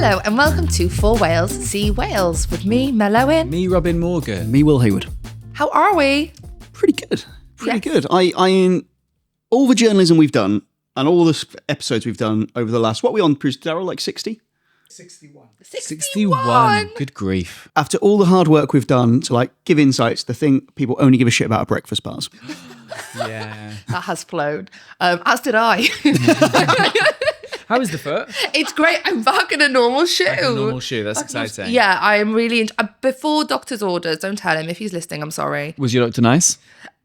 Hello and welcome to For Wales, See Wales with me, Mel Owen. Me, Robin Morgan. Me, Will Hayward. How are we? Pretty good. Pretty Yes. good. I all the journalism we've done and all the episodes we've done over the last, what are we on, Daryl, like 60? 61. Good grief. After all the hard work we've done to like give insights, the thing people only give a shit about are breakfast bars. Yeah. That has flown. As did I. How is the foot? It's great. I'm back in a normal shoe. Like a normal shoe. That's exciting. Yeah, I am really... before doctor's orders, don't tell him if he's listening, I'm sorry. Was your doctor nice?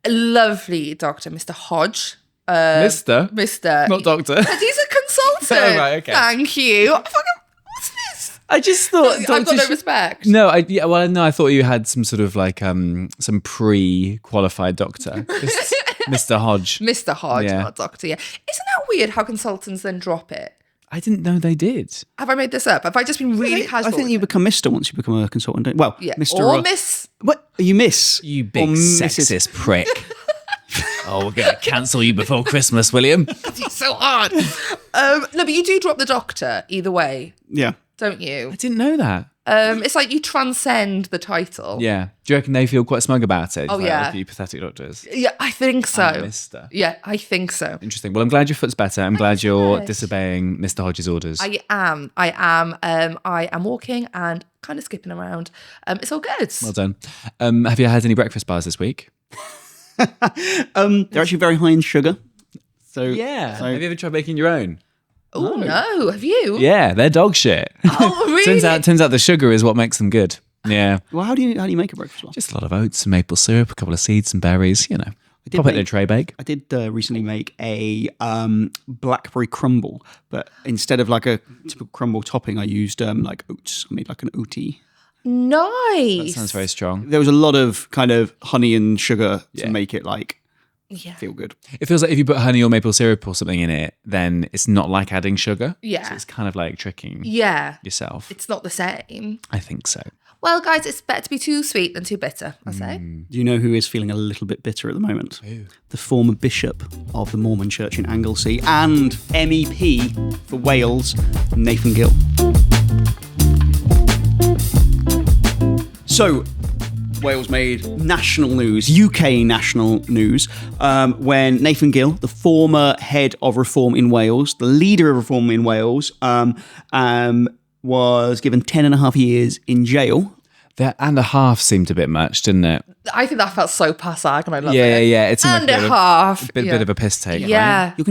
A lovely doctor, Mr. Hodge. Mister? Mr. Not doctor. He's a consultant. Oh, right, okay. Thank you. What's this? I just thought... I've got no respect. No, I thought you had some sort of like some pre-qualified doctor. Mr. Hodge. Mr. Hodge, Yeah. not doctor, yeah. Isn't that weird how consultants then drop it? I didn't know they did. Have I made this up? Have I just been really I casual? think you become Mr. once you become a consultant. Don't you? Well, Yeah. Mr. Or Miss. What? Are you Miss? You big Or Mrs.? sexist prick. Oh, we're going to cancel you before Christmas, William. It's so hard. No, but you do drop the doctor either way, Yeah. don't you? I didn't know that. It's like you transcend the title. Yeah. Do you reckon they feel quite smug about it? Oh, Like, yeah. look at you pathetics doctors. Yeah, I think so. I'm a mister. Yeah, I think so. Interesting. Well, I'm glad your foot's better. I'm glad so you're much. disobeying Mr. Hodge's orders. I am. I am walking and kind of skipping around. It's all good. Well done. Have you had any breakfast bars this week? They're actually very high in sugar. So Yeah. so- Have you ever tried making your own? Oh no, have you? Yeah, they're dog shit. Oh really? turns out the sugar is what makes them good. Yeah. well, how do you make a breakfast bar? Just a lot of oats, some maple syrup, a couple of seeds, some berries, did Pop it in a make- tray bake. I did recently make a blackberry crumble, but instead of like a typical crumble topping, I used like oats. I made like an oaty. Nice. That sounds very strong. There was a lot of kind of honey and sugar Yeah. to make it like Yeah. feel good. It feels like if you put honey or maple syrup or something in it, then it's not like adding sugar. Yeah. So it's kind of like tricking Yeah. yourself. It's not the same. I think so. Well, guys, it's better to be too sweet than too bitter, I say. Do you know who is feeling a little bit bitter at the moment? Who? The former bishop of the Mormon Church in Anglesey and MEP for Wales, Nathan Gill. So, Wales made national news, UK national news, when Nathan Gill, the former head of reform in Wales, the leader of reform in Wales, was given 10 and a half years in jail. That and a half seemed a bit much, didn't it? I think that felt so passag and I love Yeah, it. yeah. It's And a half. bit Yeah. of a piss take. Right? Yeah. You're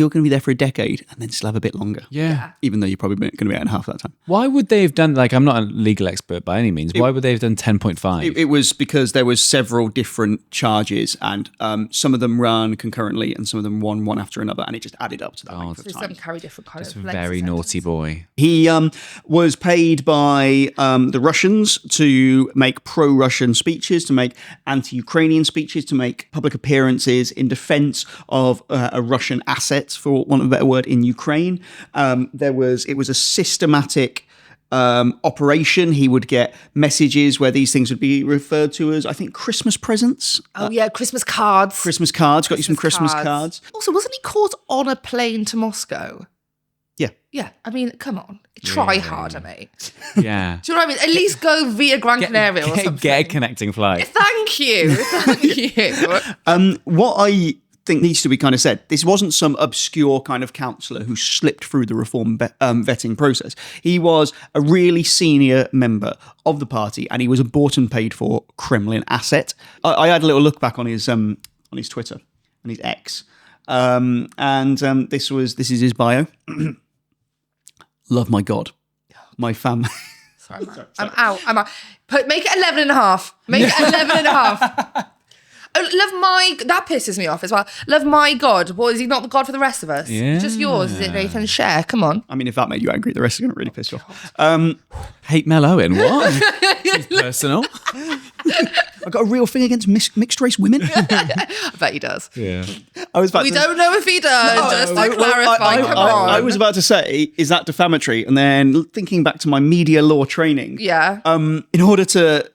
gonna be there for a decade and then still have a bit longer. Yeah. Even though you're probably going to be out in half that time. Why would they have done, like, I'm not a legal expert by any means. Why would they have done 10.5? It was because there was several different charges and some of them ran concurrently and some of them one after another and it just added up to that length of So time. some carry different kind Just a of very lengths of naughty boy. He was paid by the Russians to make pro-Russian speeches, to make anti-Ukrainian speeches, to make public appearances in defense of a Russian asset, for want of a better word, in Ukraine. It was a systematic operation. He would get messages where these things would be referred to as, I think, Christmas presents. Oh yeah, Christmas cards. Christmas cards. Got you some Christmas cards. Also, wasn't he caught on a plane to Moscow? Yeah. Yeah, I mean, come on. Try harder, mate. Yeah. Do you know what I mean? At least go via Gran Canaria or something. Get a connecting flight. Thank you. Thank you. What I think needs to be kind of said, this wasn't some obscure kind of councillor who slipped through the reform vetting process. He was a really senior member of the party and he was a bought and paid for Kremlin asset. I had a little look back on his Twitter and his X. This is his bio. Love my God, my family. Sorry, man. I'm out. Make it 11 and a half. Make it 11 and a half. Oh, that pisses me off as well. Love my God. What, is he not the God for the rest of us? Yeah. Just yours, is it, Nathan? Share. Come on. I mean, if that made you angry, the rest are going to really piss you off. Hate Mel Owen. What? Seems personal. I've got a real thing against mixed race women. I bet he does. Yeah. We don't know if he does, just to clarify. Come on. I was about to say, is that defamatory? And then thinking back to my media law training, Yeah. in order to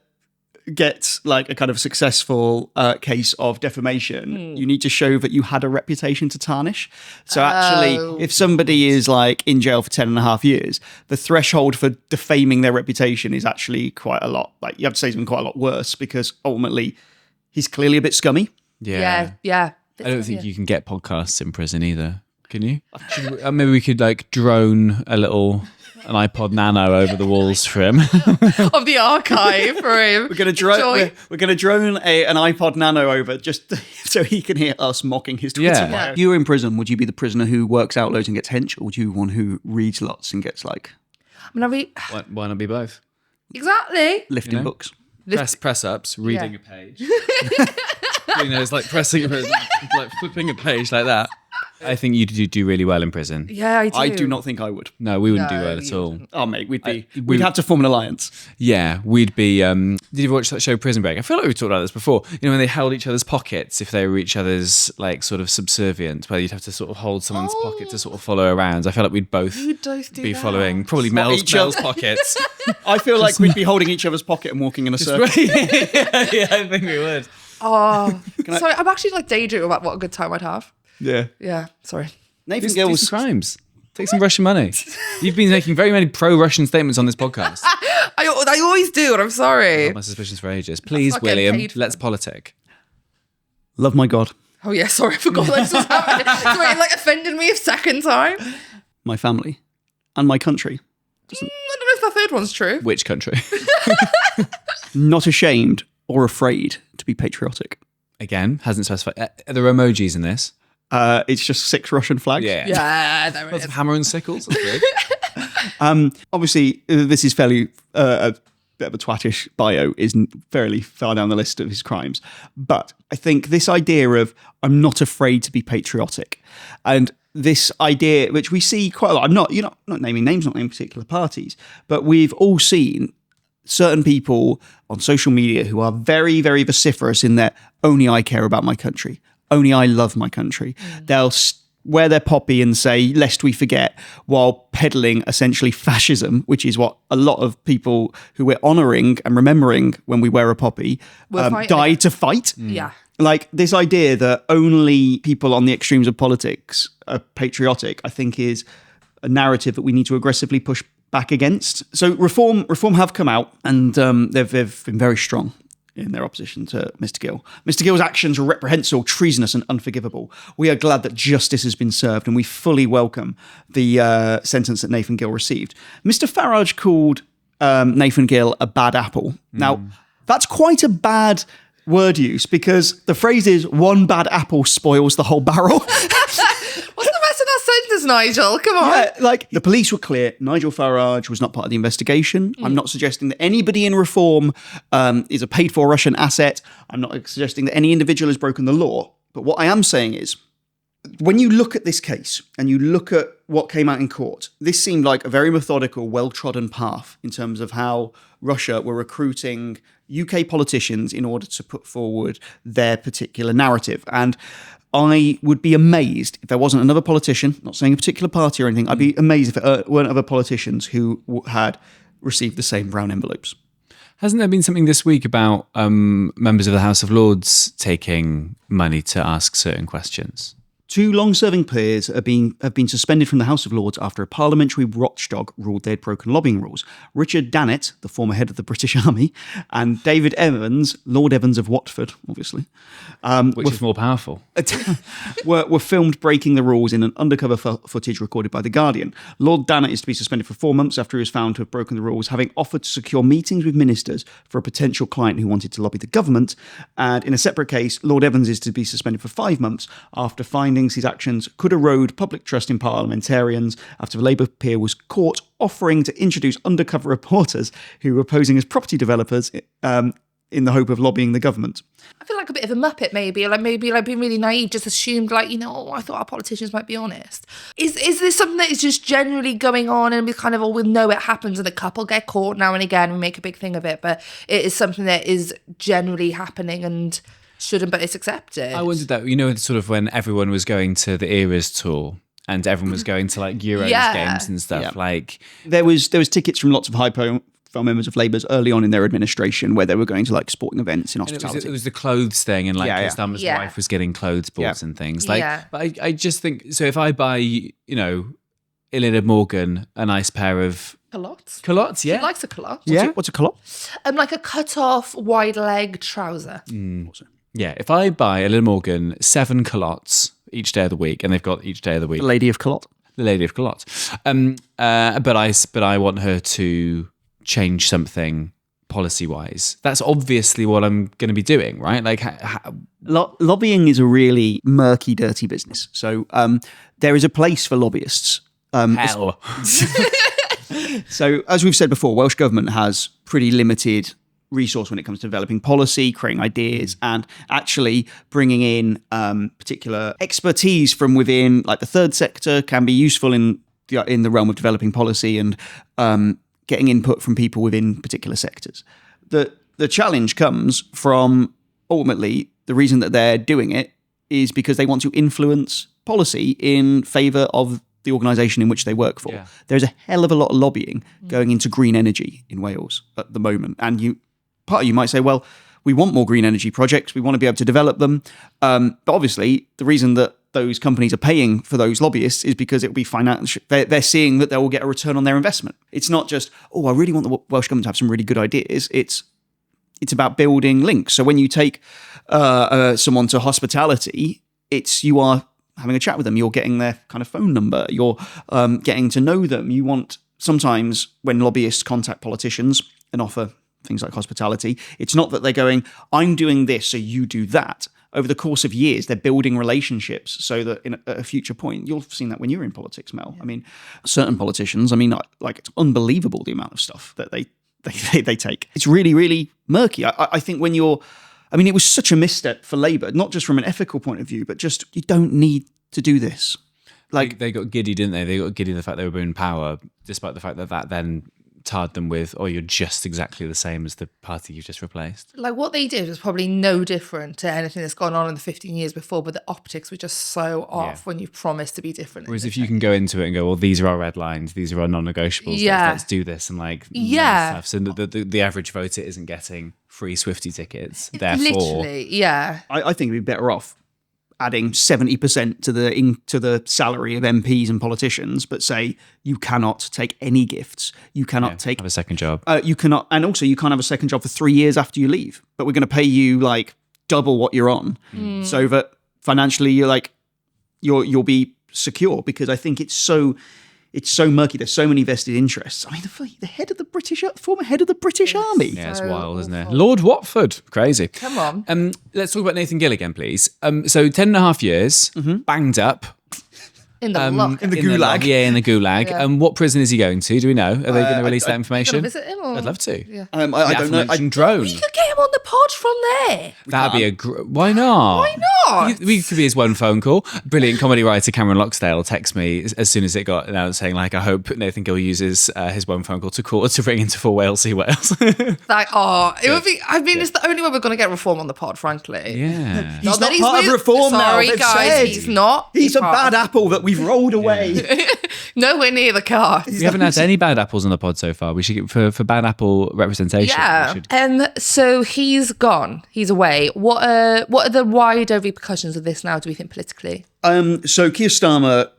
get like a kind of successful case of defamation, you need to show that you had a reputation to tarnish. So actually, if somebody is like in jail for 10.5 years, the threshold for defaming their reputation is actually quite a lot. Like you have to say something quite a lot worse because ultimately he's clearly a bit scummy. Yeah. I don't think you can get podcasts in prison either. Can you? Maybe we could like drone an iPod Nano over the walls for him. Of the archive for him. We're going to drone an iPod Nano over just so he can hear us mocking his Twitter bio. If you were in prison, would you be the prisoner who works out loads and gets hench, or would you be one who reads lots and gets like... Why not be both? Exactly. Lifting books. Press ups, reading a page. It's like pressing a page, like flipping a page like that. I think you do really well in prison. Yeah, I do. I do not think I would. No, we wouldn't do well at all. Oh, mate, we'd have to form an alliance. Yeah, we'd be... did you watch that show Prison Break? I feel like we've talked about this before. You know, when they held each other's pockets if they were each other's, like, sort of subservient, where you'd have to sort of hold someone's pocket to sort of follow around. I feel like we'd both be following probably Mel's pockets. I feel like we'd be holding each other's pocket and walking in a circle. Yeah, I think we would. Oh, sorry, I'm actually like daydreaming about what a good time I'd have. Yeah, sorry. Nathan Gill was crimes. Take some Russian money. You've been making very many pro-Russian statements on this podcast. I always do, and I'm sorry. I've had my suspicions for ages. Please, William, let's politic. Love my God. Oh yeah, sorry, I forgot this was happening. Sorry, it like offended me a second time. My family and my country. I don't know if the third one's true. Which country? Not ashamed or afraid to be patriotic. Again, hasn't specified. Are there emojis in this? It's just 6 Russian flags. Yeah, there it is. Hammer and sickles. That's good. Obviously, this is fairly a bit of a twattish bio, isn't fairly far down the list of his crimes. But I think this idea of I'm not afraid to be patriotic, and this idea which we see quite a lot. You're not naming names, not naming particular parties, but we've all seen certain people on social media who are very, very vociferous in their only I care about my country. Only I love my country. They'll wear their poppy and say, lest we forget, while peddling essentially fascism, which is what a lot of people who we're honouring and remembering when we wear a poppy died to fight. Yeah. Like this idea that only people on the extremes of politics are patriotic, I think is a narrative that we need to aggressively push back against. So Reform have come out and they've been very strong in their opposition to Mr. Gill. Mr. Gill's actions were reprehensible, treasonous and unforgivable. We are glad that justice has been served and we fully welcome the sentence that Nathan Gill received. Mr. Farage called Nathan Gill a bad apple. Now, that's quite a bad word use because the phrase is one bad apple spoils the whole barrel. What's the rest of that sentence, Nigel? Come on. Yeah, like the police were clear. Nigel Farage was not part of the investigation. I'm not suggesting that anybody in Reform is a paid-for Russian asset. I'm not suggesting that any individual has broken the law. But what I am saying is, when you look at this case and you look at what came out in court, this seemed like a very methodical, well-trodden path in terms of how Russia were recruiting UK politicians in order to put forward their particular narrative. And I would be amazed if there wasn't another politician, not saying a particular party or anything, I'd be amazed if there weren't other politicians who had received the same brown envelopes. Hasn't there been something this week about members of the House of Lords taking money to ask certain questions? 2 long-serving peers have been suspended from the House of Lords after a parliamentary watchdog ruled they had broken lobbying rules. Richard Dannett, the former head of the British Army, and David Evans, Lord Evans of Watford, obviously, which is more powerful, were filmed breaking the rules in an undercover footage recorded by The Guardian. Lord Dannett is to be suspended for 4 months after he was found to have broken the rules, having offered to secure meetings with ministers for a potential client who wanted to lobby the government. And in a separate case, Lord Evans is to be suspended for 5 months after finding his actions could erode public trust in parliamentarians after the Labour peer was caught offering to introduce undercover reporters who were posing as property developers in the hope of lobbying the government. I feel like a bit of a muppet, maybe being really naive, just assumed I thought our politicians might be honest. Is this something that is just generally going on and we kind of all know it happens and a couple get caught now and again and we make a big thing of it, but it is something that is generally happening and shouldn't, but it's accepted. I wondered that, sort of when everyone was going to the Eras tour and everyone was going to like Euros games and stuff, like there was tickets from lots of high fellow members of Labour's early on in their administration, where they were going to like sporting events in And hospitality. it was the clothes thing, and like Yeah, Keir Starmer's Yeah. wife was getting clothes bought and things. Like, Yeah. but I just think so. If I buy, Elena Morgan a nice pair of Culottes. culottes, She likes a culotte. What's a culotte? Like a cut-off wide leg trouser. yeah. If I buy Elena Morgan 7 culottes each day of the week, and they've got each day of the week, The Lady of Culotte. the lady of culottes, but I want her to change something policy-wise. That's obviously what I'm going to be doing, right? Like, Lobbying is a really murky, dirty business. So there is a place for lobbyists. hell. So as we've said before, Welsh Government has pretty limited resource when it comes to developing policy, creating ideas, and actually bringing in particular expertise from within, like the third sector, can be useful in the realm of developing policy and getting input from people within particular sectors. The challenge comes from ultimately the reason that they're doing it is because they want to influence policy in favour of the organisation in which they work for. Yeah. There's a hell of a lot of lobbying going into green energy in Wales at the moment. And part of you might say, well, we want more green energy projects. We want to be able to develop them. But obviously, the reason that those companies are paying for those lobbyists is because it will be financial. They're seeing that they will get a return on their investment. It's not just, I really want the Welsh Government to have some really good ideas. It's about building links. So when you take someone to hospitality, you are having a chat with them. You're getting their kind of phone number. You're getting to know them. You want, sometimes when lobbyists contact politicians and offer things like hospitality, it's not that they're going, I'm doing this, so you do that. Over the course of years, they're building relationships so that at a future point, you'll have seen that when you're in politics, Mel. Yeah. I mean, certain politicians, like it's unbelievable the amount of stuff that they take. It's really, really murky. I think when it was such a misstep for Labour, not just from an ethical point of view, but just you don't need to do this. Like they got giddy, didn't they? They got giddy the fact they were in power, despite the fact that then tarred them with, you're just exactly the same as the party you've just replaced. Like what they did was probably no different to anything that's gone on in the 15 years before, but the optics were just so off when you promise to be different. Whereas if you can go into it and go, well, these are our red lines, these are our non-negotiables, let's do this and stuff. So the average voter isn't getting free Swiftie tickets. Therefore, literally, yeah. I think we'd be better off adding 70% to the salary of MPs and politicians, but say you cannot take any gifts. You cannot have a second job. You cannot, and also you can't have a second job for 3 years after you leave. But we're going to pay you like double what you're on, so that financially you'll be secure. Because I think it's so murky. There's so many vested interests. I mean, the head of the former head of the British Army. Yeah, it's wild, isn't it? Lord Watford, crazy. Come on. Let's talk about Nathan Gill again, please. So 10.5 years, banged up. In the lock. In the gulag. In the gulag. Yeah. What prison is he going to? Do we know? Are they going to release that You information? gonna visit him? Or? I'd love to. Yeah. I don't know. Drone. You could get him on the pod from there. That'd be why not? Why not? We could be his one phone call. Brilliant comedy writer Cameron Loxdale texted me as soon as it got announced, saying I hope Nathan Gill uses his one phone call to ring into for Wales, see Wales. It would be. I mean, it's the only way we're going to get reform on the pod, frankly. Yeah. He's not part of reform now. Sorry, They've guys, said. he's not. He's a bad apple that we've rolled away. Nowhere near the car. We haven't had any bad apples on the pod so far. We should get for bad apple representation. Yeah. So he's gone. He's away. What are the wider repercussions of this now, do we think, politically? So Keir Starmer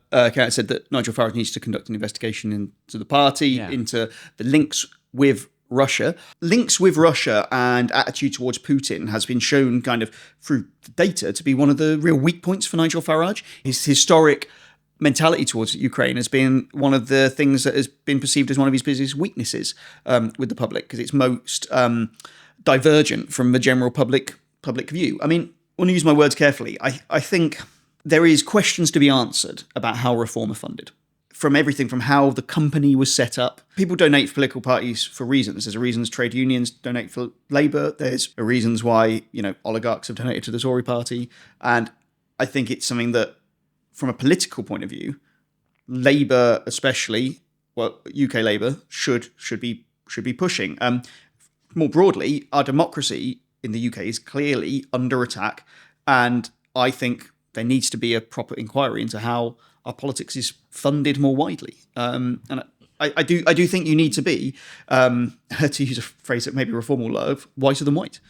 said that Nigel Farage needs to conduct an investigation into the party, into the links with Russia. Links with Russia and attitude towards Putin has been shown kind of through data to be one of the real weak points for Nigel Farage. His historic mentality towards Ukraine has been one of the things that has been perceived as one of his biggest weaknesses with the public, because it's most divergent from the general public view. I mean, I want to use my words carefully. I think there is questions to be answered about how reform are funded. From everything from how the company was set up. People donate for political parties for reasons. There's reasons trade unions donate for Labour. There's reasons why, oligarchs have donated to the Tory party. And I think it's something that, from a political point of view, Labour especially, UK Labour should be pushing. More broadly, our democracy in the UK is clearly under attack, and I think there needs to be a proper inquiry into how our politics is funded more widely. And I do think you need to be, to use a phrase that maybe Reform will love, whiter than white.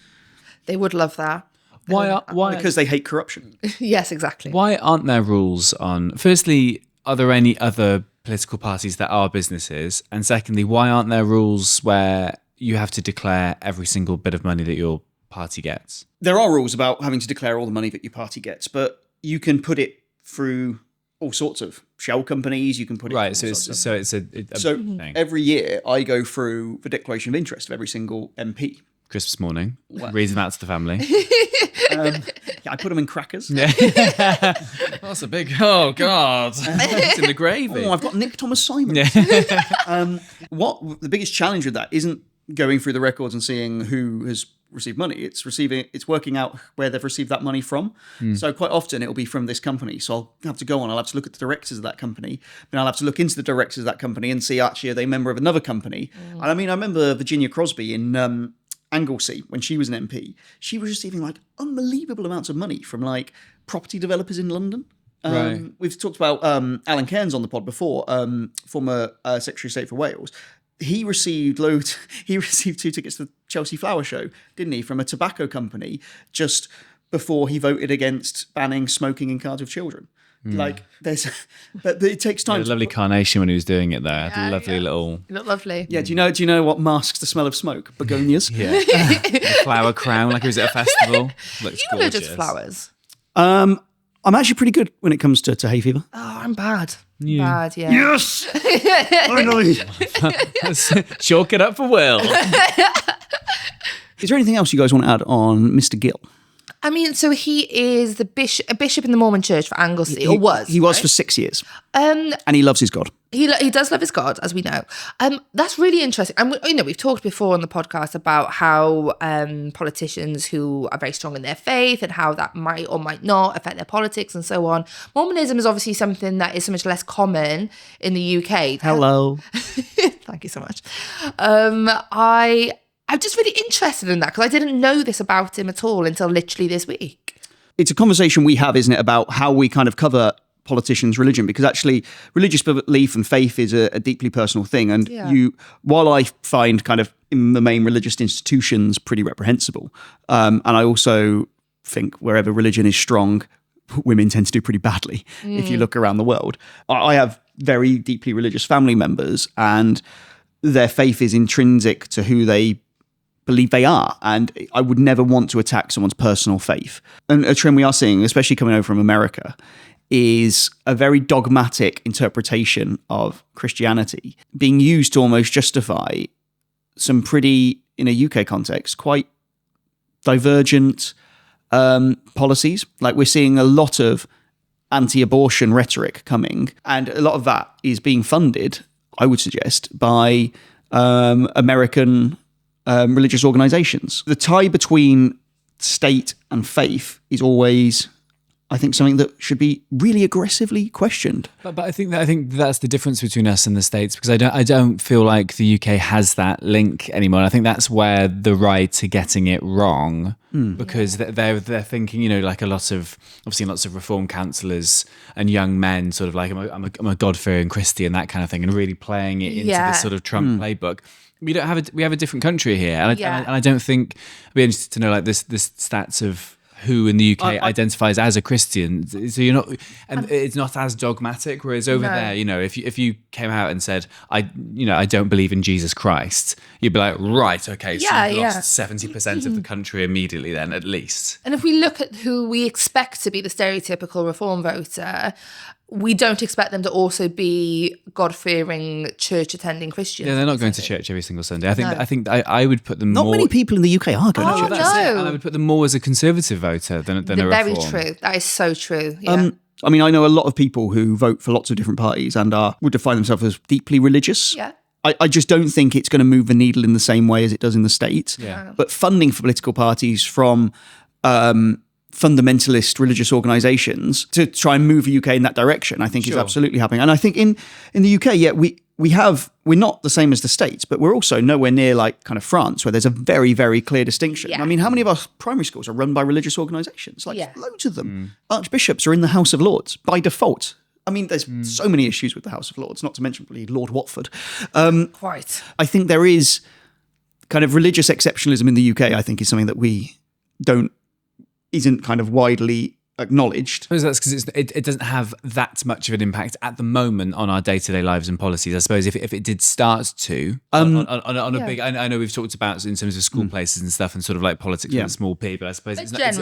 They would love that. Why? Because they hate corruption. Yes, exactly. Why aren't there rules on? Firstly, are there any other political parties that are businesses? And secondly, why aren't there rules where you have to declare every single bit of money that your party gets? There are rules about having to declare all the money that your party gets, but you can put it through all sorts of shell companies. You can put it Right. So it's a thing. Every year I go through the declaration of interest of every single MP. Christmas morning, read them out to the family. I put them in crackers. Yeah. That's a big. Oh God, it's in the gravy. Oh, I've got Nick Thomas Simon. What the biggest challenge with that isn't going through the records and seeing who has received money. It's working out where they've received that money from. So quite often it'll be from this company. So I'll have to go on. I'll have to look at the directors of that company. Then I'll have to look into the directors of that company and see actually are they a member of another company. And I mean, I remember Virginia Crosby in Anglesey, when she was an MP, she was receiving like unbelievable amounts of money from like property developers in London. Right. We've talked about Alan Cairns on the pod before, former Secretary of State for Wales. He received loads. He received 2 tickets to the Chelsea Flower Show, didn't he, from a tobacco company just before he voted against banning smoking in cars with children. Like but it takes time. A lovely carnation when he was doing it there. Yeah, lovely little. You look lovely. Yeah. Do you know what masks the smell of smoke? Begonias. Yeah. A flower crown, like he was at a festival. Looks You know just flowers. I'm actually pretty good when it comes to hay fever. Oh, I'm bad. Bad, yeah. Yes. Finally. Chalk it up for Will. Is there anything else you guys want to add on Mr. Gill? I mean, so he is a bishop in the Mormon Church for Anglesey, or was. He was for 6 years. And he loves his God. He does love his God, as we know. That's really interesting. And we've talked before on the podcast about how politicians who are very strong in their faith and how that might or might not affect their politics and so on. Mormonism is obviously something that is so much less common in the UK. Hello. Thank you so much. I'm just really interested in that because I didn't know this about him at all until literally this week. It's a conversation we have, isn't it, about how we kind of cover politicians' religion, because actually religious belief and faith is a deeply personal thing. And while I find kind of in the main religious institutions pretty reprehensible, and I also think wherever religion is strong, women tend to do pretty badly if you look around the world. I have very deeply religious family members and their faith is intrinsic to who they believe they are, and I would never want to attack someone's personal faith. And a trend we are seeing, especially coming over from America, is a very dogmatic interpretation of Christianity being used to almost justify some pretty, in a UK context, quite divergent policies. Like we're seeing a lot of anti-abortion rhetoric coming, and a lot of that is being funded, I would suggest, by American religious organizations. The tie between state and faith is always, I think, something that should be really aggressively questioned. But I think that's the difference between us and the States, because I don't feel like the UK has that link anymore. And I think that's where the right are getting it wrong, because they're thinking, like lots of reform counsellors and young men sort of like I'm a God-fearing Christian, that kind of thing, and really playing it into this sort of Trump playbook. We have a different country here, and I don't think I'd be interested to know like this stats of who in the UK identifies as a Christian. So you're not, and it's not as dogmatic. Whereas over there, if you came out and said I don't believe in Jesus Christ, you'd be like, right, okay, so you've lost 70% of the country immediately, then at least. And if we look at who we expect to be the stereotypical reform voter, we don't expect them to also be God-fearing, church-attending Christians. Yeah, they're not going to church every single Sunday. I think I would put them Not more... many people in the UK are going to church. No. And I would put them more as a conservative voter than a reform. Very true. That is so true. Yeah. I mean, I know a lot of people who vote for lots of different parties and would define themselves as deeply religious. Yeah. I just don't think it's going to move the needle in the same way as it does in the States. Yeah. But funding for political parties from fundamentalist religious organisations to try and move the UK in that direction, I think is absolutely happening. And I think in the UK, we're not the same as the States, but we're also nowhere near like kind of France, where there's a very, very clear distinction. Yeah. I mean, how many of our primary schools are run by religious organisations? Like loads of them. Archbishops are in the House of Lords by default. I mean, there's so many issues with the House of Lords, not to mention really Lord Watford. Quite. I think there is kind of religious exceptionalism in the UK, I think, is something that isn't kind of widely acknowledged. I suppose that's because it doesn't have that much of an impact at the moment on our day-to-day lives and policies. I suppose if it did start to, on a big, I know we've talked about in terms of school places and stuff and sort of like politics with a small p, but I suppose it's not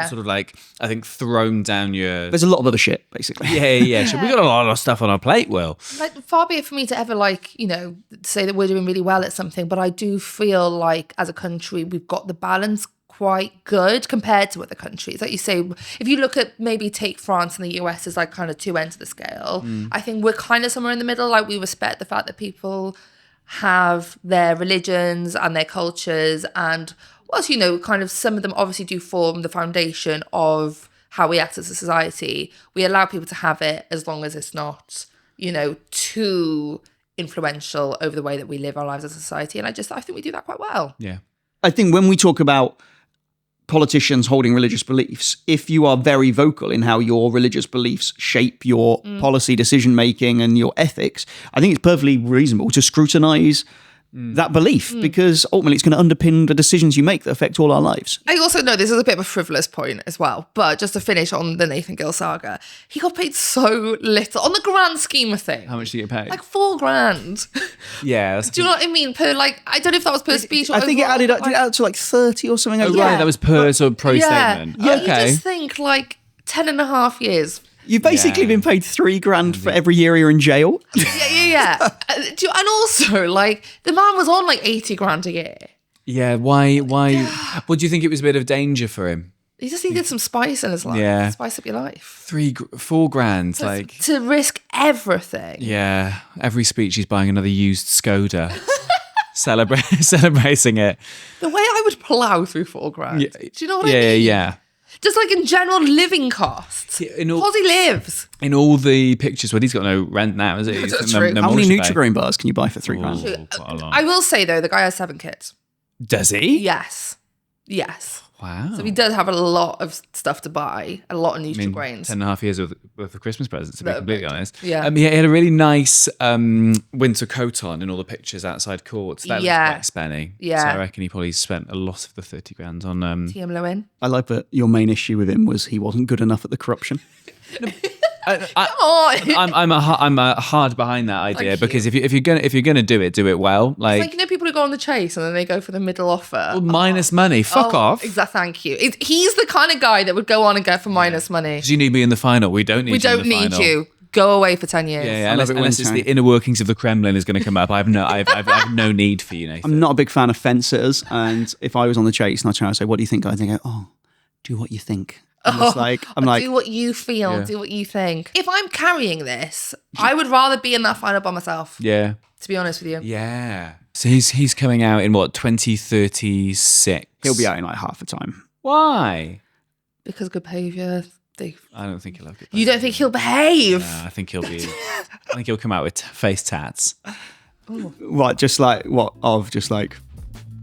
sort of like, I think, thrown down your... There's a lot of other shit, basically. Yeah. We've got a lot of stuff on our plate, Will. Like, far be it for me to ever, like, you know, say that we're doing really well at something, but I do feel like as a country, we've got the balance quite good compared to other countries. Like you say, if you look at maybe take France and the US as like kind of two ends of the scale, I think we're kind of somewhere in the middle. Like we respect the fact that people have their religions and their cultures, and whilst, you know, kind of some of them obviously do form the foundation of how we act as a society, we allow people to have it as long as it's not, you know, too influential over the way that we live our lives as a society. And I think we do that quite well. Yeah. I think when we talk about politicians holding religious beliefs, if you are very vocal in how your religious beliefs shape your policy decision making and your ethics, I think it's perfectly reasonable to scrutinise that belief, because ultimately it's going to underpin the decisions you make that affect all our lives. I also know this is a bit of a frivolous point as well, but just to finish on the Nathan Gill saga, he got paid so little on the grand scheme of things. How much do you get paid? Like $4,000. Yeah. Do you know what I mean? Per, like, I don't know if that was per speech or I think overall, it added up to like 30 or something. Oh, right, that was per sort of pro statement. Yeah, Okay. you just think like 10 and a half years. You've basically been paid $3,000 for every year you're in jail. Yeah. And also, like, the man was on like 80 grand a year. Yeah, why? What do you think it was a bit of danger for him? He just needed some spice in his life. Yeah. Spice up your life. $4,000, like... To risk everything. Yeah, every speech he's buying another used Skoda. Celebrating it. The way I would plough through $4,000. Yeah. Do you know what I mean? Yeah. Just like in general living costs. Because he lives. In all the pictures, well, he's got no rent now, is he? That's true. How many Nutri-Grain bars can you buy for $3,000? Quite a lot. I will say, though, the guy has 7 kids. Does he? Yes. Wow. So he does have a lot of stuff to buy, a lot of Nutri-Grains. 10.5 years worth of Christmas presents, to be completely honest. Yeah. He had a really nice winter coat on in all the pictures outside courts. That was quite spenny. Yeah. So I reckon he probably spent a lot of the 30 grand on... TM Lewin. I like that your main issue with him was he wasn't good enough at the corruption. I'm hard behind that idea, because if you're gonna do it well. It's like, you know, people who go on the chase and then they go for the middle offer. Minus money. Fuck off. Exactly. Thank you. He's the kind of guy that would go on and go for minus money. Because you need me in the final. We don't need you in the final. You. Go away for 10 years. Yeah. Unless it's the inner workings of the Kremlin is going to come up. I've no need for you, Nathan. I'm not a big fan of fence sitters, and if I was on the chase and I try to say, "What do you think?" I think, "Oh, do what you think." I'm like, do what you feel, Yeah. do what you think. If I'm carrying this, I would rather be in that final by myself. Yeah. To be honest with you. Yeah. So he's coming out in what, 2036? He'll be out in like half the time. Why? Because good behaviour. I don't think he'll have good You don't think he'll behave? I think he'll come out with face tats. What? Just like what? Just like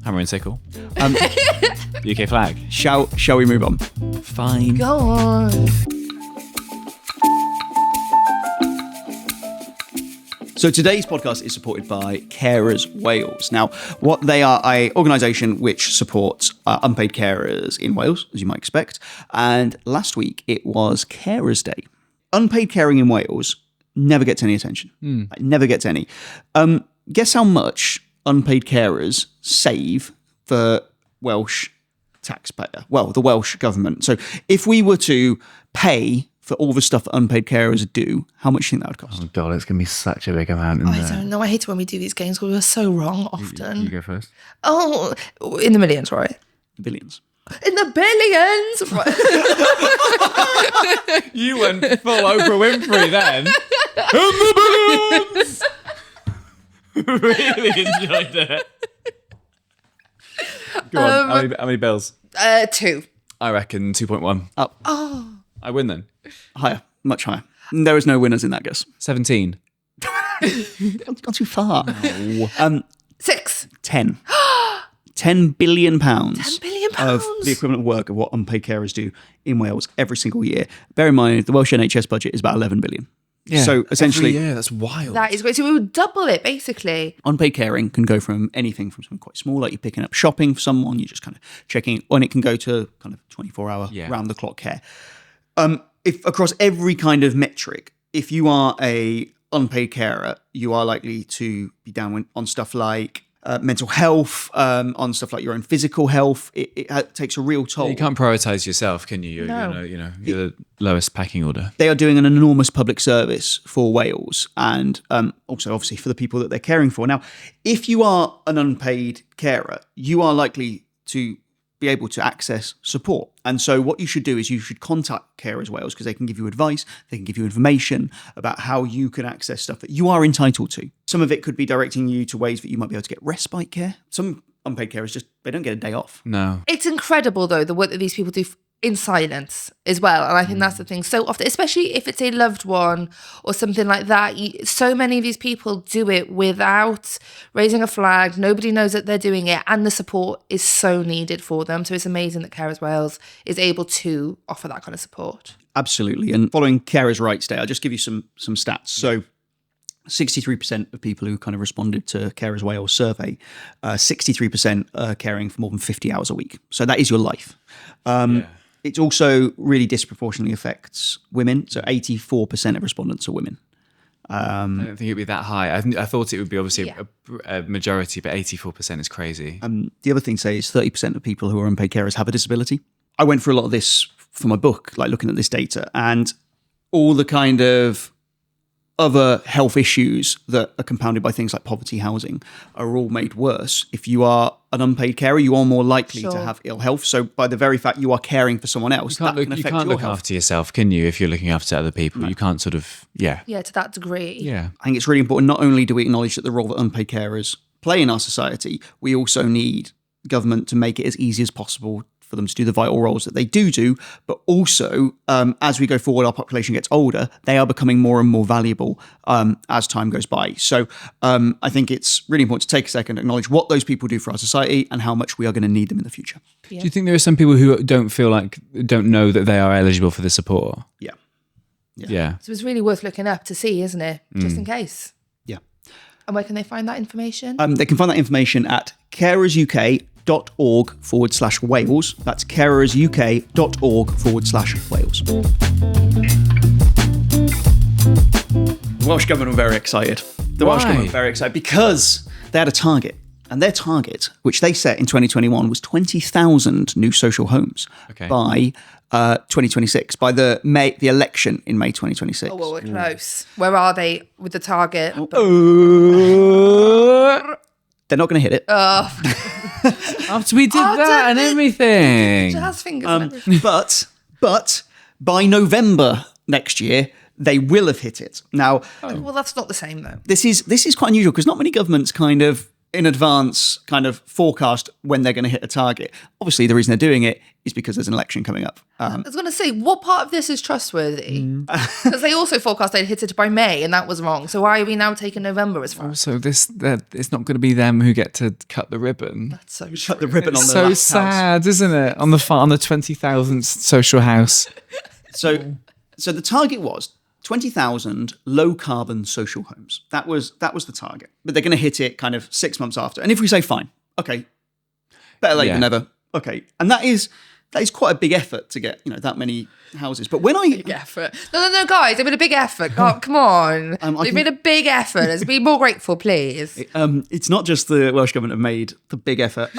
Hammer and sickle. UK flag. Shall we move on? Fine. Go on. So today's podcast is supported by Carers Wales. Now, what they are, an organisation which supports unpaid carers in Wales, as you might expect. And last week it was Carers Day. Unpaid caring in Wales never gets any attention. Like, never gets any. Guess how much unpaid carers save the Welsh taxpayer? Well, the Welsh Government. So if we were to pay for all the stuff that unpaid carers do, how much do you think that would cost? Oh God, it's going to be such a big amount. I don't know. I hate it when we do these games because we're so wrong often. You go first. Oh, in the millions, right? Billions. In the billions! Right. You went full Oprah Winfrey then. In the billions! Really enjoyed it. Go on. How many bills? 2. I reckon 2.1. Up. Oh. I win then. Higher. Much higher. There is no winners in that guess. 17. Gone too far. 6. 10. £10 billion. 10 billion of the equivalent work of what unpaid carers do in Wales every single year. Bear in mind, the Welsh NHS budget is about 11 billion. Yeah. So essentially, yeah, that's wild. That is great. So we would double it, basically. unpaid caring can go from anything from something quite small, like you're picking up shopping for someone, you're just kind of checking, and it can go to kind of 24-hour, round-the-clock care. If across every kind of metric, if you are a unpaid carer, you are likely to be down on stuff like mental health, on stuff like your own physical health. It takes a real toll. You can't prioritise yourself, can you? No. You're the lowest packing order. They are doing an enormous public service for Wales and also obviously for the people that they're caring for. Now, if you are an unpaid carer, you are likely to be able to access support. And so what you should do is you should contact Carers Wales because they can give you advice, they can give you information about how you can access stuff that you are entitled to. Some of it could be directing you to ways that you might be able to get respite care. Some unpaid carers they don't get a day off. No. It's incredible, though, the work that these people do in silence as well. And I think that's the thing. So often, especially if it's a loved one or something like that, so many of these people do it without raising a flag. Nobody knows that they're doing it. And the support is so needed for them. So it's amazing that Carers Wales is able to offer that kind of support. Absolutely. And following Carers Rights Day, I'll just give you some stats. So 63% of people who kind of responded to Carers Wales survey, 63% are caring for more than 50 hours a week. So that is your life. It also really disproportionately affects women. So 84% of respondents are women. I don't think it'd be that high. I thought it would be obviously a majority, but 84% is crazy. The other thing to say is 30% of people who are unpaid carers have a disability. I went through a lot of this for my book, like looking at this data, and all the kind of other health issues that are compounded by things like poverty housing are all made worse. If you are an unpaid carer, you are more likely to have ill health. So by the very fact you are caring for someone else, you can't look after yourself, can you, if you're looking after other people? No. You can't sort of, Yeah, to that degree. Yeah. I think it's really important. Not only do we acknowledge that the role that unpaid carers play in our society, we also need government to make it as easy as possible for them to do the vital roles that they do, but also as we go forward, our population gets older, they are becoming more and more valuable as time goes by. So I think it's really important to take a second to acknowledge what those people do for our society and how much we are going to need them in the future. Yeah. Do you think there are some people who don't know that they are eligible for the support? Yeah. So it's really worth looking up to see, isn't it? Just in case. Yeah. And where can they find that information? They can find that information at carersuk.org/Wales. That's carersuk.org/Wales. The Welsh Government were very excited. Welsh Government were very excited because they had a target. And their target, which they set in 2021, was 20,000 new social homes by 2026, by the election in May 2026. Oh, well, we're close. Where are they with the target? They're not going to hit it. After we did that and everything. Jazz fingers. But by November next year, they will have hit it. Now, well, that's not the same though. This is quite unusual because not many governments kind of in advance kind of forecast when they're going to hit a target. Obviously, the reason they're doing it is because there's an election coming up. I was going to say, what part of this is trustworthy? Because they also forecast they'd hit it by May, and that was wrong. So why are we now taking November as far? So it's not going to be them who get to cut the ribbon. That's so cut the ribbon on the so last sad, house. Isn't it? On the 20,000th social house. So the target was 20,000 low-carbon social homes. That was the target. But they're going to hit it kind of 6 months after. And if we say, fine, okay, better late than never, okay. And that is quite a big effort to get, that many houses. But when big effort. No, guys, they made a big effort. God, come on. They've made a big effort. Let's be more grateful, please. It's not just the Welsh Government have made the big effort.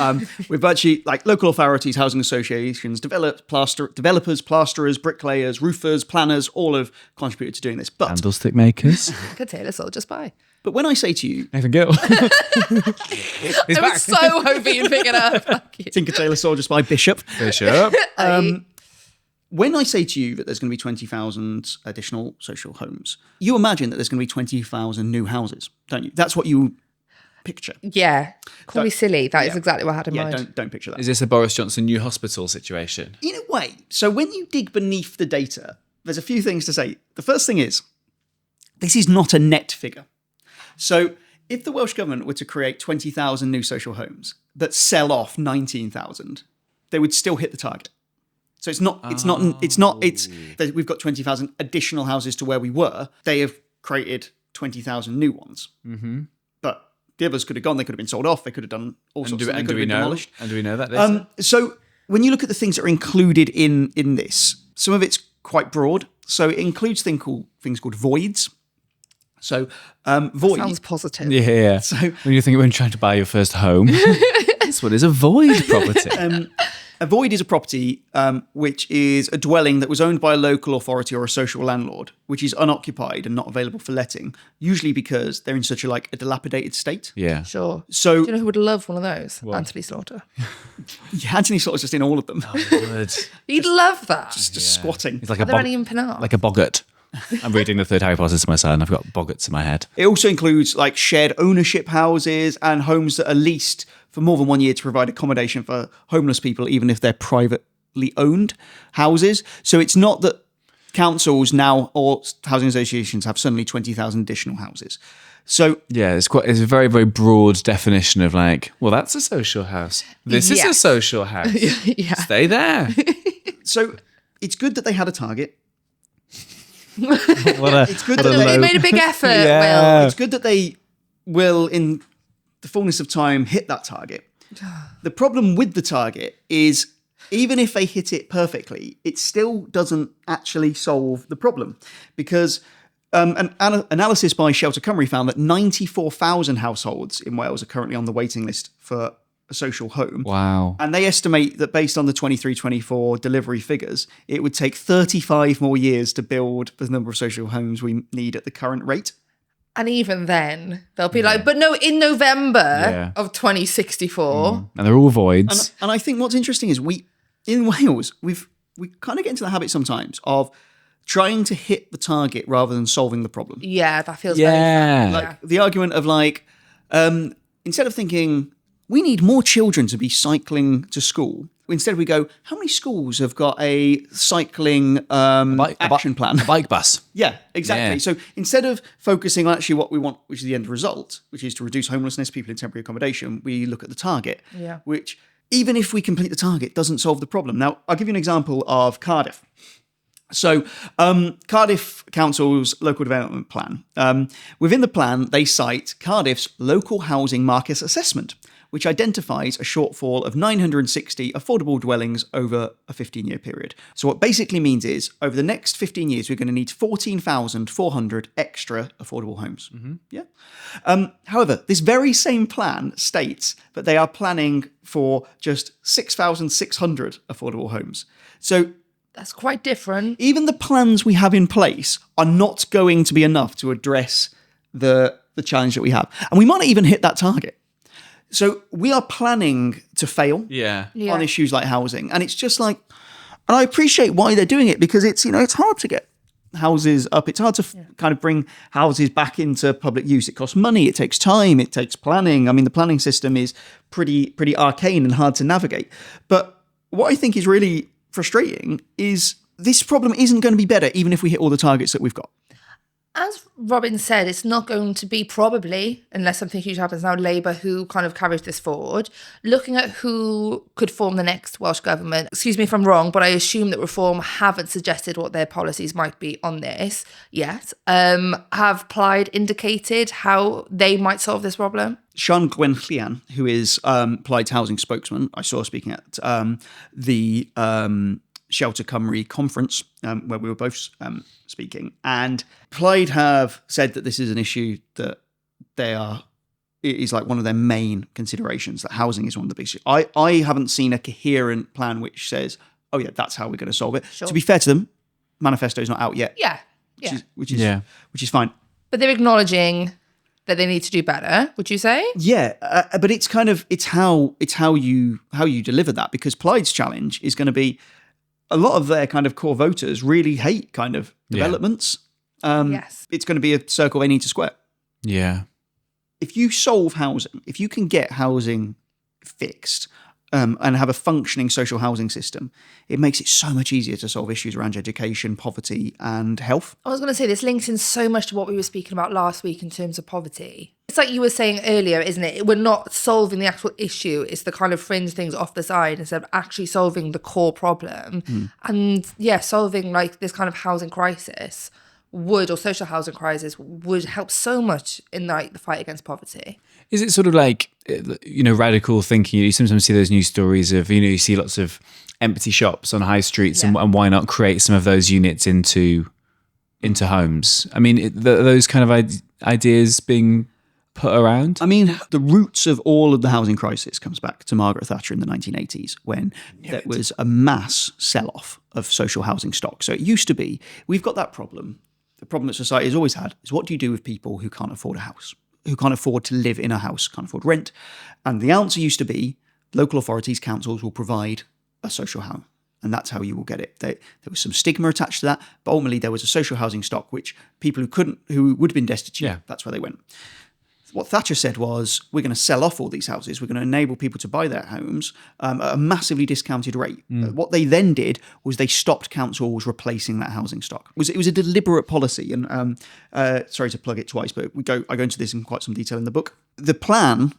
We've actually, like local authorities, housing associations, developers, plasterers, bricklayers, roofers, planners, all have contributed to doing this. But candlestick makers. Could Taylor Soul just buy. But when I say to you, Nathan Gill, I was so hoping you'd pick it up. Tinker Tailor Soldiers by Bishop. When I say to you that there's going to be 20,000 additional social homes, you imagine that there's going to be 20,000 new houses, don't you? That's what you picture. Yeah. Call me silly. That is exactly what I had in mind. Don't picture that. Is this a Boris Johnson new hospital situation? In a way. So when you dig beneath the data, there's a few things to say. The first thing is, this is not a net figure. So if the Welsh Government were to create 20,000 new social homes that sell off 19,000, they would still hit the target. So it's not we've got 20,000 additional houses to where we were. They have created 20,000 new ones. Mm-hmm. But the others could have gone. They could have been sold off. They could have done all sorts of things. They could have been demolished. And do we know that data? So when you look at the things that are included in this, some of it's quite broad. So it includes things called voids. So void Sounds positive. Yeah. So when you're trying to buy your first home, this one is a void property. A void is a property which is a dwelling that was owned by a local authority or a social landlord, which is unoccupied and not available for letting, usually because they're in such a dilapidated state. Yeah. Sure. So, do you know who would love one of those? Anthony Slaughter. Yeah, Anthony Slaughter's just in all of them. Oh, good. He'd love that. Just squatting. He's like Are there any in Penarth? like a boggart. I'm reading the third Harry Potter to my son. I've got boggarts in my head. It also includes shared ownership houses and homes that are leased for more than 1 year to provide accommodation for homeless people, even if they're privately owned houses. So it's not that councils now or housing associations have suddenly 20,000 additional houses. So yeah, it's a very, very broad definition of well, that's a social house. This is a social house. Yeah. Stay there. So it's good that they had a target. It's good that they made a big effort, Will. It's good that they will, in the fullness of time, hit that target. The problem with the target is, even if they hit it perfectly, it still doesn't actually solve the problem. Because an analysis by Shelter Cymru found that 94,000 households in Wales are currently on the waiting list for a social home. Wow. And they estimate that based on the 23-24 delivery figures, it would take 35 more years to build the number of social homes we need at the current rate. And even then, they'll be but no, in November of 2064. And they're all voids. And I think what's interesting is in Wales, we kind of get into the habit sometimes of trying to hit the target rather than solving the problem. Yeah, that feels very the argument of instead of thinking, we need more children to be cycling to school. Instead, we go, how many schools have got a cycling action plan? A bike bus. Yeah, exactly. Yeah. So instead of focusing on actually what we want, which is the end result, which is to reduce homelessness, people in temporary accommodation, we look at the target, which, even if we complete the target, doesn't solve the problem. Now, I'll give you an example of Cardiff. So Cardiff Council's local development plan. Within the plan, they cite Cardiff's local housing market assessment, which identifies a shortfall of 960 affordable dwellings over a 15-year period. So what basically means is, over the next 15 years, we're going to need 14,400 extra affordable homes. Mm-hmm. Yeah. However, this very same plan states that they are planning for just 6,600 affordable homes. So that's quite different. Even the plans we have in place are not going to be enough to address the challenge that we have. And we might not even hit that target. So we are planning to fail on issues like housing. And it's just and I appreciate why they're doing it, because it's hard to get houses up. It's hard to kind of bring houses back into public use. It costs money. It takes time. It takes planning. I mean, the planning system is pretty arcane and hard to navigate. But what I think is really frustrating is this problem isn't going to be better even if we hit all the targets that we've got. As Robin said, it's not going to be, probably, unless something huge happens now, Labour who kind of carries this forward. Looking at who could form the next Welsh Government, excuse me if I'm wrong, but I assume that Reform haven't suggested what their policies might be on this yet. Have Plaid indicated how they might solve this problem? Sian Gwenllian, who is Plaid's housing spokesman, I saw speaking at the Shelter Cymru conference where we were both speaking. And Plaid have said that this is an issue that it is one of their main considerations, that housing is one of the big issues. I haven't seen a coherent plan which says, oh yeah, that's how we're going to solve it. Sure. To be fair to them, manifesto is not out yet. Which is fine. But they're acknowledging that they need to do better, would you say? Yeah, but it's how you deliver that, because Plaid's challenge is going to be, a lot of their kind of core voters really hate kind of developments. It's going to be a circle they need to square. Yeah. If you solve housing, if you can get housing fixed, and have a functioning social housing system, it makes it so much easier to solve issues around education, poverty, and health. I was going to say this links in so much to what we were speaking about last week in terms of poverty. It's like you were saying earlier, isn't it? We're not solving the actual issue. It's the kind of fringe things off the side instead of actually solving the core problem. And yeah, solving like this kind of housing crisis or social housing crisis would help so much in like the fight against poverty. Is it sort of like, radical thinking? You sometimes see those news stories of, you see lots of empty shops on high streets, and why not create some of those units into homes? I mean, those kind of ideas being put around? I mean, the roots of all of the housing crisis comes back to Margaret Thatcher in the 1980s, when there was a mass sell-off of social housing stock. So it used to be, we've got that problem. The problem that society has always had is, what do you do with people who can't afford a house, who can't afford to live in a house, can't afford rent? And the answer used to be, local authorities, councils will provide a social home. And that's how you will get it. There was some stigma attached to that, but ultimately there was a social housing stock, which people who would have been destitute, that's where they went. What Thatcher said was, we're going to sell off all these houses. We're going to enable people to buy their homes at a massively discounted rate. What they then did was they stopped councils replacing that housing stock. It was a deliberate policy. And sorry to plug it twice, but I go into this in quite some detail in the book. The plan,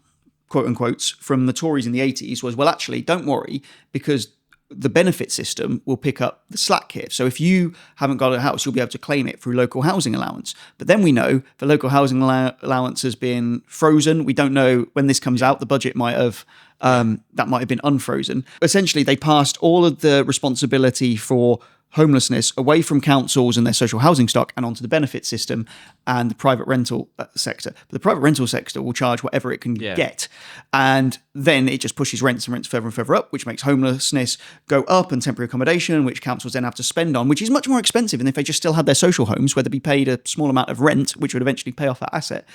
quote unquote, from the Tories in the 80s was, well, actually, don't worry, because the benefit system will pick up the slack here. So if you haven't got a house, you'll be able to claim it through local housing allowance. But then we know the local housing allowance has been frozen. We don't know when this comes out. The budget might have, that might have been unfrozen. Essentially, they passed all of the responsibility for homelessness away from councils and their social housing stock and onto the benefit system and the private rental sector. But the private rental sector will charge whatever it can get. And then it just pushes rents further and further up, which makes homelessness go up and temporary accommodation, which councils then have to spend on, which is much more expensive than if they just still had their social homes, where they'd be paid a small amount of rent, which would eventually pay off that asset.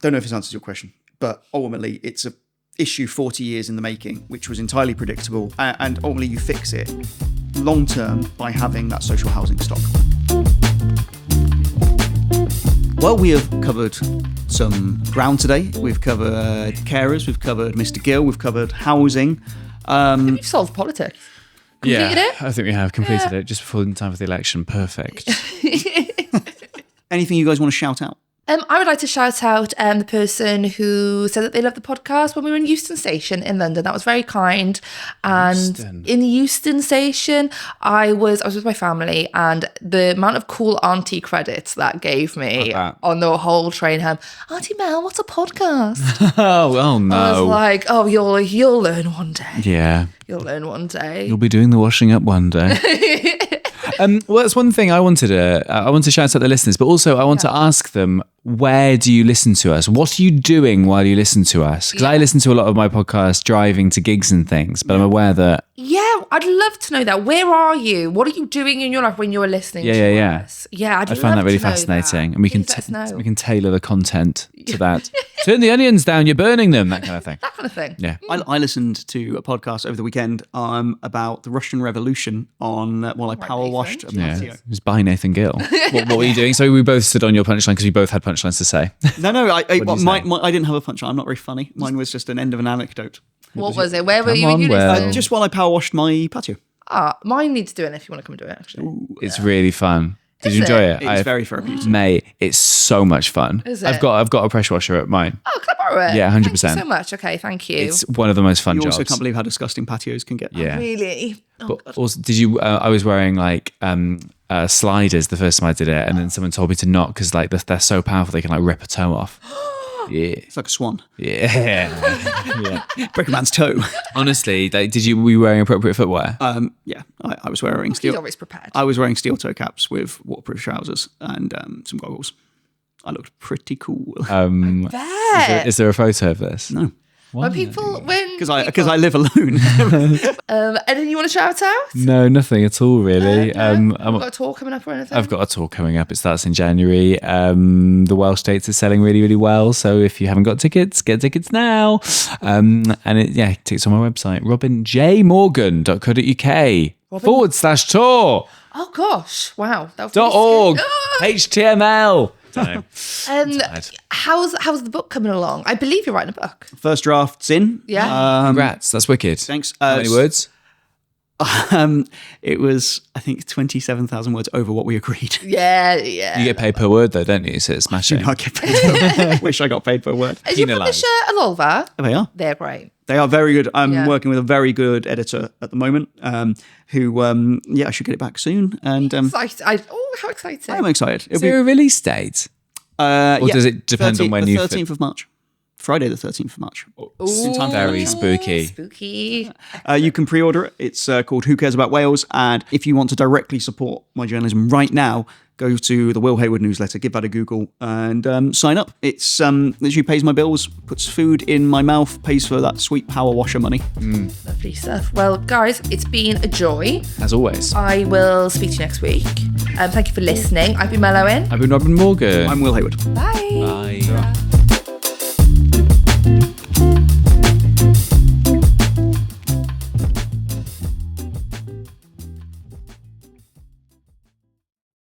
Don't know if this answers your question, but ultimately it's a issue 40 years in the making, which was entirely predictable, and ultimately you fix it long term by having that social housing stock. Well, we have covered some ground today. We've covered carers, we've covered Mr. Gill, we've covered housing. We've solved politics. Completed it? I think we have completed it just before the time of the election. Perfect. Anything you guys want to shout out? I would like to shout out the person who said that they loved the podcast when we were in Euston Station in London. That was very kind. And in Euston Station, I was with my family, and the amount of cool auntie credits that gave me on the whole train home. Auntie Mel, what's a podcast? oh no! I was like, oh, you'll learn one day. Yeah, you'll learn one day. You'll be doing the washing up one day. Well, that's one thing I want to shout out the listeners, but also I want to ask them, where do you listen to us? What are you doing while you listen to us? Because I listen to a lot of my podcasts driving to gigs and things, but I'm aware that... Yeah, I'd love to know that. Where are you? What are you doing in your life when you're listening to us? Yeah, I find that really fascinating. And we can tailor the content to that. Turn the onions down, you're burning them, that kind of thing. That kind of thing. Yeah. I listened to a podcast over the weekend about the Russian Revolution while I power washed a patio. It was by Nathan Gill. what were you doing? So we both stood on your punchline because we both had punchlines to say. No, I didn't have a punchline. I'm not very funny. Mine was just an end of an anecdote. What was it? Where were you in unison? Just while I power washed my patio. Mine needs doing if you want to come and do it, actually. Ooh, it's really fun. Did you enjoy it? It's very therapeutic. Mate, it's so much fun. Is it? I've got a pressure washer at mine. Oh, can I borrow it? Yeah, 100%. Thank you so much. Okay, thank you. It's one of the most fun You jobs. also can't believe how disgusting patios can get. Yeah. Really? Oh, But also, did you? I was wearing like sliders the first time I did it, and then someone told me to not because like they're so powerful they can like rip a toe off. Yeah, It's like a swan. yeah. Break a man's toe. Honestly, like, were you wearing appropriate footwear? Yeah, I was wearing he's steel. always prepared. I was wearing steel toe caps with waterproof trousers and some goggles. I looked pretty cool. Is there a photo of this? No. Because I live alone. Anything you want to shout out? No, nothing at all, really. I've got a tour coming up or anything? I've got a tour coming up. It starts in January. The Welsh dates are selling really, really well. So if you haven't got tickets, get tickets now. Tickets on my website, robinjmorgan.co.uk /tour. Oh gosh! Wow. .org HTML Don't know. Tired. How's the book coming along? I believe you're writing a book. First draft's in. Yeah. Congrats. That's wicked. Thanks. How many words? It was, I think, 27,000 words over what we agreed. Yeah. You get paid per word, though, don't you? So it's smashing. I get paid per word. Wish I got paid per word. Is your Penalised. publisher Alolva? They are. They're great. They are very good. I'm Yeah. working with a very good editor at the moment who, I should get it back soon. And How exciting. I'm excited. Is there a release date? Or does it depend on when the you... 13th of March. Friday the 13th of March. Ooh, Very spooky. Spooky. You can pre-order it. It's called Who Cares About Wales? And if you want to directly support my journalism right now, go to the Will Hayward newsletter, give that a Google, and sign up. It's literally pays my bills, puts food in my mouth, pays for that sweet power washer money. Lovely stuff. Well, guys, it's been a joy. As always. I will speak to you next week. Thank you for listening. I've been Mel Owen. I've been Robin Morgan. I'm Will Hayward. Bye. Bye.